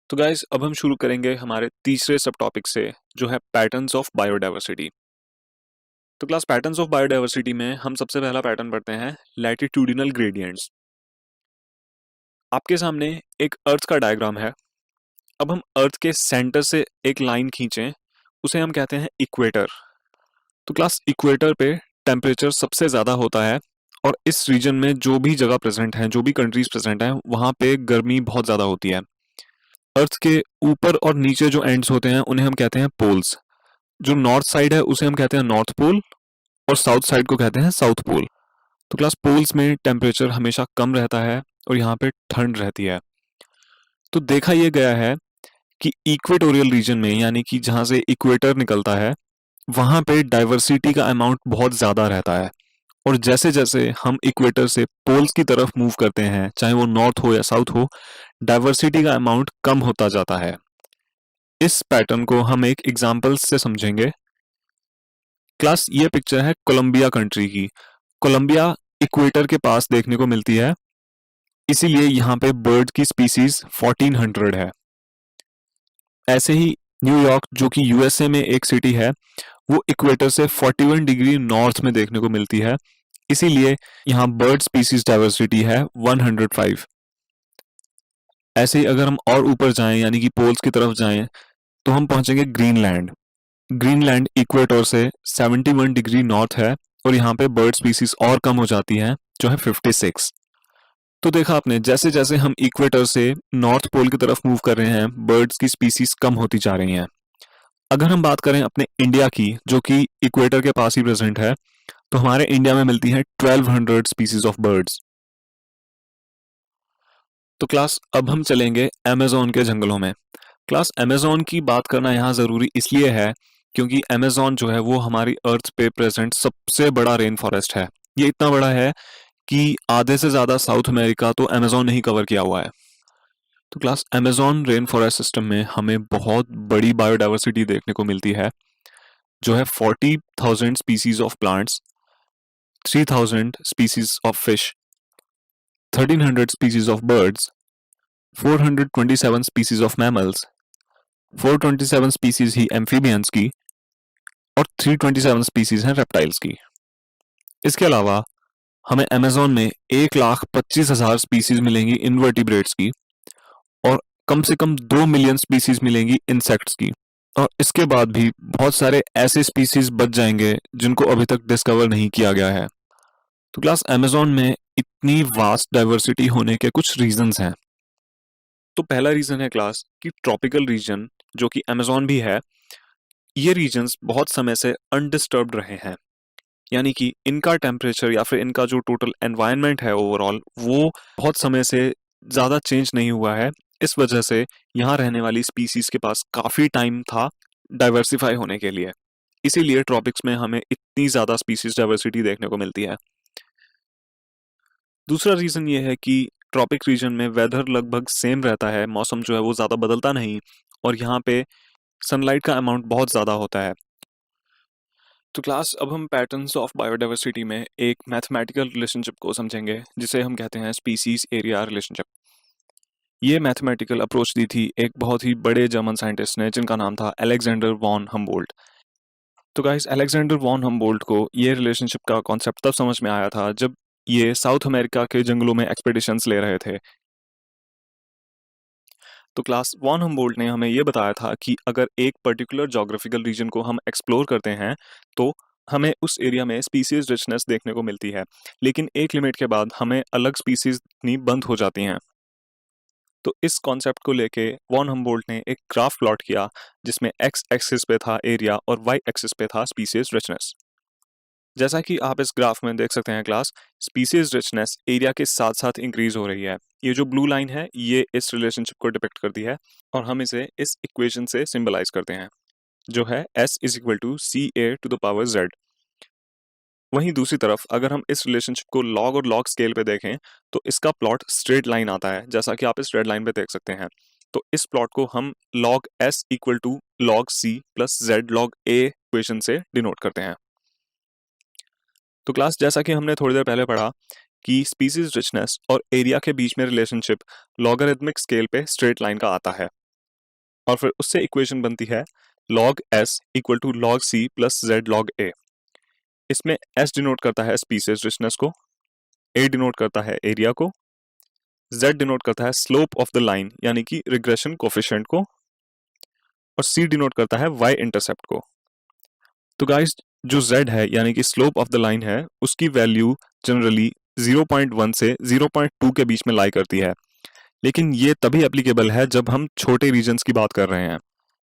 तो गाइस अब हम शुरू करेंगे हमारे तीसरे सब टॉपिक से जो है पैटर्न्स ऑफ बायोडाइवर्सिटी। तो क्लास पैटर्न्स ऑफ बायोडाइवर्सिटी में हम सबसे पहला पैटर्न पढ़ते हैं लैटिट्यूडिनल ग्रेडियंट्स। आपके सामने एक अर्थ का डायग्राम है। अब हम अर्थ के सेंटर से एक लाइन खींचें, उसे हम कहते हैं इक्वेटर। तो क्लास इक्वेटर पे टेम्परेचर सबसे ज़्यादा होता है और इस रीजन में जो भी जगह प्रेजेंट हैं, जो भी कंट्रीज प्रेजेंट हैं, वहाँ पे गर्मी बहुत ज़्यादा होती है। अर्थ के ऊपर और नीचे जो एंड्स होते हैं उन्हें हम कहते हैं पोल्स। जो नॉर्थ साइड है उसे हम कहते हैं नॉर्थ पोल और साउथ साइड को कहते हैं साउथ पोल। तो क्लास पोल्स में टेम्परेचर हमेशा कम रहता है और यहाँ पे ठंड रहती है। तो देखा यह गया है कि इक्वेटोरियल रीजन में, यानी कि जहाँ से इक्वेटर निकलता है, वहाँ पे डाइवर्सिटी का अमाउंट बहुत ज़्यादा रहता है। और जैसे जैसे हम इक्वेटर से पोल्स की तरफ मूव करते हैं, चाहे वो नॉर्थ हो या साउथ हो, डाइवर्सिटी का अमाउंट कम होता जाता है। इस पैटर्न को हम एक एग्जाम्पल से समझेंगे। क्लास ये पिक्चर है कोलंबिया कंट्री की। कोलंबिया इक्वेटर के पास देखने को मिलती है, इसीलिए यहाँ पे बर्ड की स्पीसीज 1400 है। ऐसे ही न्यूयॉर्क, जो कि यूएसए में एक सिटी है, वो इक्वेटर से 41 डिग्री नॉर्थ में देखने को मिलती है, इसीलिए यहाँ बर्ड स्पीसीज डाइवर्सिटी है 105। ऐसे ही अगर हम और ऊपर जाएं, यानी कि पोल्स की तरफ जाएं, तो हम पहुंचेंगे ग्रीनलैंड। ग्रीनलैंड इक्वेटर से 71 डिग्री नॉर्थ है और यहाँ पे बर्ड स्पीसीज और कम हो जाती हैं, जो है 56। तो देखा आपने, जैसे जैसे हम इक्वेटर से नॉर्थ पोल की तरफ मूव कर रहे हैं, बर्ड्स की स्पीसीज कम होती जा रही हैं। अगर हम बात करें अपने इंडिया की, जो कि इक्वेटर के पास ही प्रेजेंट है, तो हमारे इंडिया में मिलती है 1200 स्पीसीज ऑफ बर्ड्स। तो क्लास अब हम चलेंगे अमेजोन के जंगलों में। क्लास अमेजोन की बात करना यहाँ ज़रूरी इसलिए है क्योंकि अमेजोन जो है वो हमारी अर्थ पे प्रेजेंट सबसे बड़ा रेन फॉरेस्ट है। ये इतना बड़ा है कि आधे से ज़्यादा साउथ अमेरिका तो अमेजोन ने ही कवर किया हुआ है। तो class Amazon rain forest system में हमें बहुत बड़ी बायोडाइवर्सिटी देखने को मिलती है, जो है 40,000 species of plants, 3,000 species of fish, 1,300 species of birds, 427 species of mammals, 427 species he amphibians की और 327 स्पीसीज हैं रेप्टाइल्स की। इसके अलावा हमें अमेजोन में 1,25,000 स्पीसीज मिलेंगी इनवर्टिब्रेट्स की और कम से कम 2 मिलियन स्पीसीज मिलेंगी इंसेक्ट्स की। और इसके बाद भी बहुत सारे ऐसे स्पीसीज बच जाएंगे जिनको अभी तक डिस्कवर नहीं किया गया है। तो क्लास अमेजोन में इतनी वास्ट डाइवर्सिटी होने के कुछ रीजंस हैं। तो पहला रीजन है क्लास कि ट्रॉपिकल रीजन, जो कि अमेजोन भी है, ये रीजन्स बहुत समय से अनडिस्टर्ब्ड रहे हैं, यानी कि इनका टेम्परेचर या फिर इनका जो टोटल एनवायरनमेंट है ओवरऑल, वो बहुत समय से ज़्यादा चेंज नहीं हुआ है। इस वजह से यहाँ रहने वाली स्पीसीज के पास काफ़ी टाइम था डाइवर्सिफाई होने के लिए, इसीलिए ट्रॉपिक्स में हमें इतनी ज़्यादा स्पीसीज डाइवर्सिटी देखने को मिलती है। दूसरा रीज़न ये है कि ट्रॉपिक रीजन में वेदर लगभग सेम रहता है, मौसम जो है वो ज़्यादा बदलता नहीं और यहाँ पे सनलाइट का अमाउंट बहुत ज़्यादा होता है। तो क्लास अब हम पैटर्न्स ऑफ बायोडाइवर्सिटी में एक मैथमेटिकल रिलेशनशिप को समझेंगे, जिसे हम कहते हैं स्पीसीज एरिया रिलेशनशिप। ये मैथमेटिकल अप्रोच दी थी एक बहुत ही बड़े जर्मन साइंटिस्ट ने, जिनका नाम था अलेक्जेंडर वॉन हम्बोल्ट। तो गाइस, अलेक्जेंडर वॉन हम्बोल्ट को ये रिलेशनशिप का कॉन्सेप्ट तब समझ में आया था जब ये साउथ अमेरिका के जंगलों में एक्सपेडिशंस ले रहे थे। तो क्लास वॉन हम्बोल्ट ने हमें ये बताया था कि अगर एक पर्टिकुलर जोग्राफिकल रीजन को हम एक्सप्लोर करते हैं तो हमें उस एरिया में स्पीसीज रिचनेस देखने को मिलती है, लेकिन एक लिमिट के बाद हमें अलग स्पीसीज इतनी बंद हो जाती हैं। तो इस कॉन्सेप्ट को लेके वॉन हम्बोल्ट ने एक ग्राफ प्लॉट किया, जिसमें एक्स एक्सिस पे था एरिया और वाई एक्सिस पे था स्पीसीज रिचनेस। जैसा कि आप इस ग्राफ में देख सकते हैं क्लास, स्पीसीज रिचनेस एरिया के साथ साथ इंक्रीज हो रही है। ये जो ब्लू लाइन है ये इस रिलेशनशिप को डिपिक्ट करती है और हम इसे इस इक्वेशन से सिंबलाइज करते हैं, जो है s is equal to C A to the power z। वहीं दूसरी तरफ अगर हम इस रिलेशनशिप को लॉग और लॉग स्केल पे देखें तो इसका प्लॉट स्ट्रेट लाइन आता है, जैसा कि आप इस रेड लाइन पे देख सकते हैं। तो इस प्लॉट को हम log s equal to log c plus z log a equation से डिनोट करते हैं। तो क्लास, जैसा कि हमने थोड़ी देर पहले पढ़ा कि स्पीसीज रिचनेस और एरिया के बीच में रिलेशनशिप लॉगरिथमिक स्केल पे स्ट्रेट लाइन का आता है। और फिर उससे इक्वेशन बनती है log s equal to log c plus z log a। इसमें s डिनोट करता है स्पीसीज रिचनेस को, a डिनोट करता है एरिया को, z डिनोट करता है स्लोप ऑफ द लाइन यानी कि रिग्रेशन कोफिशिएंट को, और c डिनोट करता है y इंटरसेप्ट को। तो गाइस जो z है यानी कि स्लोप ऑफ द लाइन है उसकी वैल्यू जनरली 0.1 से 0.2 के बीच में लाई करती है, लेकिन ये तभी एप्लीकेबल है जब हम छोटे रीजन्स की बात कर रहे हैं,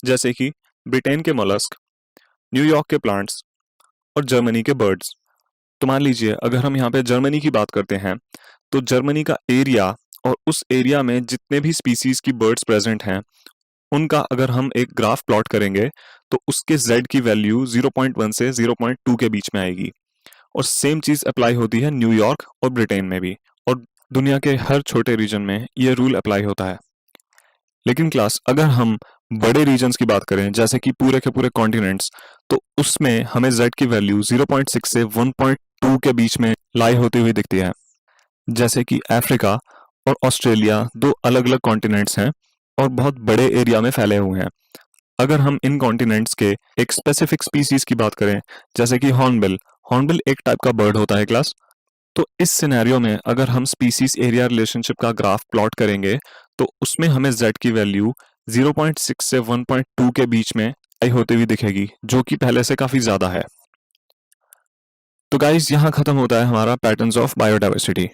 जैसे कि ब्रिटेन के मोलस्क, न्यूयॉर्क के प्लांट्स और जर्मनी के बर्ड्स। तो मान लीजिए अगर हम यहाँ पे जर्मनी की बात करते हैं तो जर्मनी का एरिया और उस एरिया में जितने भी स्पीसीज की बर्ड्स प्रेजेंट हैं उनका अगर हम एक ग्राफ प्लॉट करेंगे तो उसके z की वैल्यू 0.1 से 0.2 के बीच में आएगी। और सेम चीज अप्लाई होती है न्यूयॉर्क और ब्रिटेन में भी, और दुनिया के हर छोटे रीजन में ये रूल अप्लाई होता है। लेकिन क्लास अगर हम बड़े रीजन्स की बात करें जैसे कि पूरे के पूरे कॉन्टिनेंट्स, तो उसमें हमें z की वैल्यू 0.6 से 1.2 के बीच में लाई होती हुई दिखती है। जैसे कि अफ्रीका और ऑस्ट्रेलिया दो अलग अलग कॉन्टिनेंट्स हैं और बहुत बड़े एरिया में फैले हुए हैं। अगर हम इन कॉन्टिनेंट्स के एक स्पेसिफिक स्पीसीज की बात करें जैसे कि हॉर्नबिल, हॉर्नबिल एक टाइप का बर्ड होता है क्लास। तो इस सिनेरियो में अगर हम स्पीसीज एरिया रिलेशनशिप का ग्राफ प्लॉट करेंगे तो उसमें हमें z की वैल्यू 0.6 से 1.2 के बीच में आई होती हुई दिखेगी, जो कि पहले से काफी ज्यादा है। तो गाइस यहाँ खत्म होता है हमारा पैटर्न्स ऑफ बायोडाइवर्सिटी।